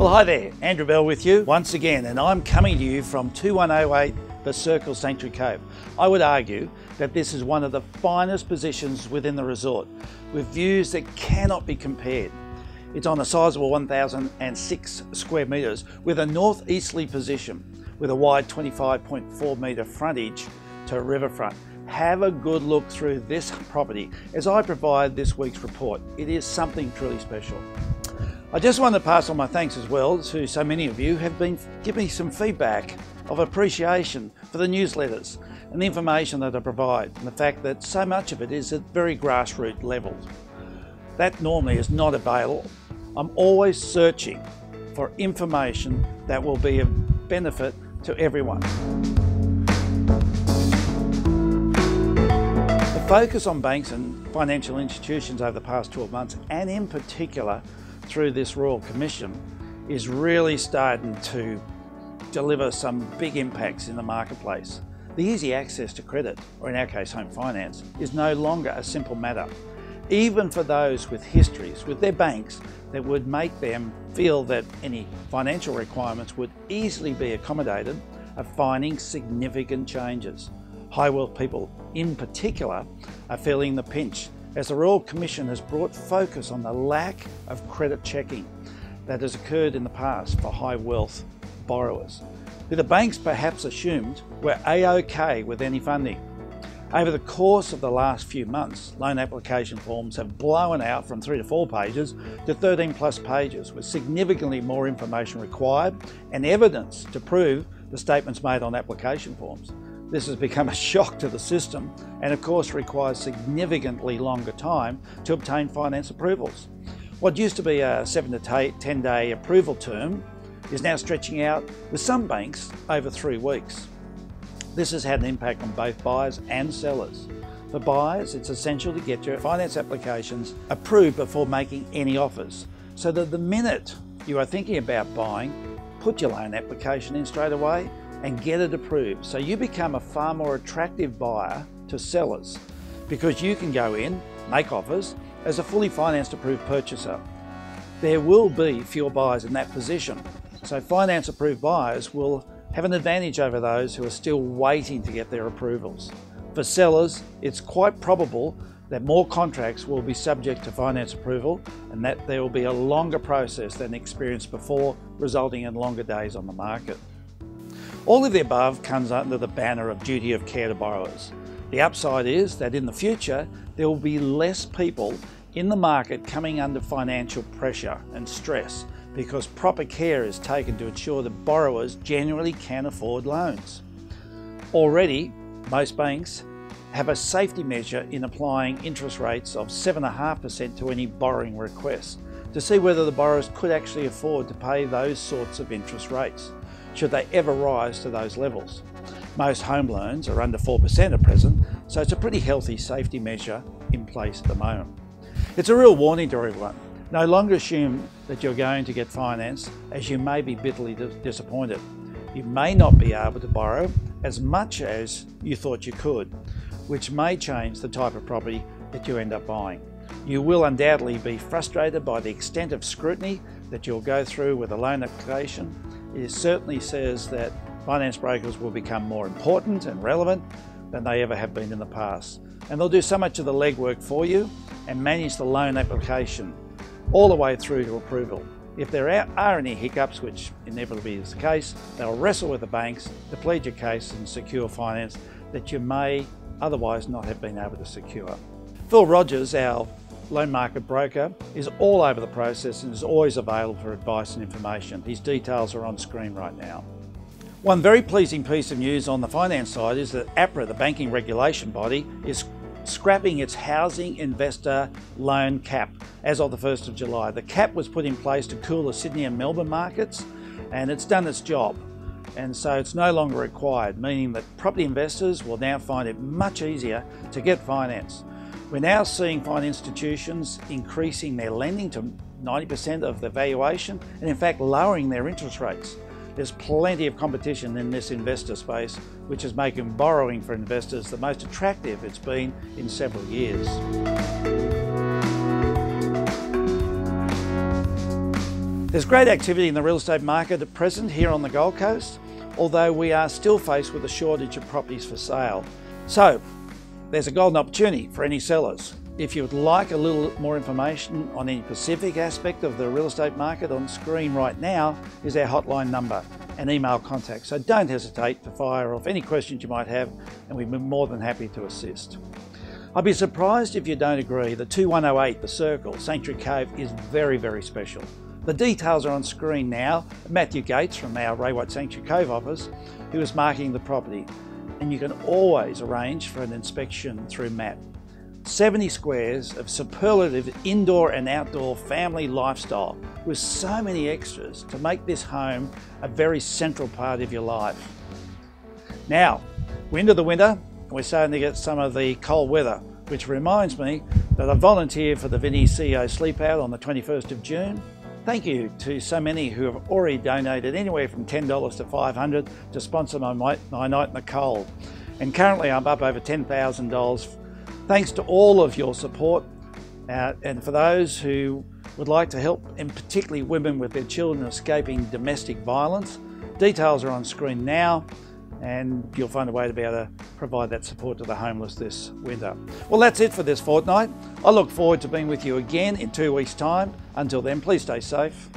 Well, hi there, Andrew Bell with you once again, and I'm coming to you from 2108 The Circle Sanctuary Cove. I would argue that this is one of the finest positions within the resort, with views that cannot be compared. It's on a sizable 1,006 square metres with a northeasterly position, with a wide 25.4 metre frontage to a riverfront. Have a good look through this property as I provide this week's report. It is something truly special. I just want to pass on my thanks as well to so many of you who have been giving me some feedback of appreciation for the newsletters and the information that I provide, and the fact that so much of it is at very grassroots levels. That normally is not available. I'm always searching for information that will be of benefit to everyone. The focus on banks and financial institutions over the past 12 months, and in particular through this Royal Commission, is really starting to deliver some big impacts in the marketplace. The easy access to credit, or in our case home finance, is no longer a simple matter. Even for those with histories with their banks that would make them feel that any financial requirements would easily be accommodated, are finding significant changes. High wealth people in particular are feeling the pinch, as the Royal Commission has brought focus on the lack of credit checking that has occurred in the past for high wealth borrowers, who the banks perhaps assumed were A-OK with any funding. Over the course of the last few months, loan application forms have blown out from 3 to 4 pages to 13 plus pages, with significantly more information required and evidence to prove the statements made on application forms. This has become a shock to the system, and of course requires significantly longer time to obtain finance approvals. What used to be a 7 to 10 day approval term is now stretching out, with some banks, over 3 weeks. This has had an impact on both buyers and sellers. For buyers, it's essential to get your finance applications approved before making any offers, so that the minute you are thinking about buying, put your loan application in straight away and get it approved, so you become a far more attractive buyer to sellers, because you can go in, make offers as a fully financed approved purchaser. There will be fewer buyers in that position, so finance approved buyers will have an advantage over those who are still waiting to get their approvals. For sellers, it's quite probable that more contracts will be subject to finance approval, and that there will be a longer process than experienced before, resulting in longer days on the market. All of the above comes under the banner of duty of care to borrowers. The upside is that in the future, there will be less people in the market coming under financial pressure and stress, because proper care is taken to ensure that borrowers generally can afford loans. Already, most banks have a safety measure in applying interest rates of 7.5% to any borrowing request, to see whether the borrowers could actually afford to pay those sorts of interest rates, should they ever rise to those levels. Most home loans are under 4% at present, so it's a pretty healthy safety measure in place at the moment. It's a real warning to everyone. No longer assume that you're going to get finance, as you may be bitterly disappointed. You may not be able to borrow as much as you thought you could, which may change the type of property that you end up buying. You will undoubtedly be frustrated by the extent of scrutiny that you'll go through with a loan application. It certainly says that finance brokers will become more important and relevant than they ever have been in the past. And they'll do so much of the legwork for you and manage the loan application all the way through to approval. If there are any hiccups, which inevitably is the case, they'll wrestle with the banks to plead your case and secure finance that you may otherwise not have been able to secure. Phil Rogers, our loan market broker, is all over the process and is always available for advice and information. His details are on screen right now. One very pleasing piece of news on the finance side is that APRA, the banking regulation body, is scrapping its housing investor loan cap as of the 1st of July. The cap was put in place to cool the Sydney and Melbourne markets, and it's done its job. And so it's no longer required, meaning that property investors will now find it much easier to get finance. We're now seeing finance institutions increasing their lending to 90% of the valuation, and in fact lowering their interest rates. There's plenty of competition in this investor space, which is making borrowing for investors the most attractive it's been in several years. There's great activity in the real estate market at present here on the Gold Coast, although we are still faced with a shortage of properties for sale. So there's a golden opportunity for any sellers. If you would like a little more information on any specific aspect of the real estate market, on screen right now is our hotline number and email contact. So don't hesitate to fire off any questions you might have, and we'd be more than happy to assist. I'd be surprised if you don't agree that 2108 The Circle, Sanctuary Cove, is very, very special. The details are on screen now. Matthew Gates from our Ray White Sanctuary Cove office, who is marketing the property, and you can always arrange for an inspection through Matt. 70 squares of superlative indoor and outdoor family lifestyle with so many extras to make this home a very central part of your life. Now, we're into the winter and we're starting to get some of the cold weather, which reminds me that I volunteered for the Vinnie CEO Sleep Out on the 21st of June. Thank you to so many who have already donated anywhere from $10 to $500 to sponsor my night in the cold. And currently I'm up over $10,000. Thanks to all of your support, and for those who would like to help, and particularly women with their children escaping domestic violence, details are on screen now, and you'll find a way to be able to provide that support to the homeless this winter. Well, that's it for this fortnight. I look forward to being with you again in 2 weeks' time. Until then, please stay safe.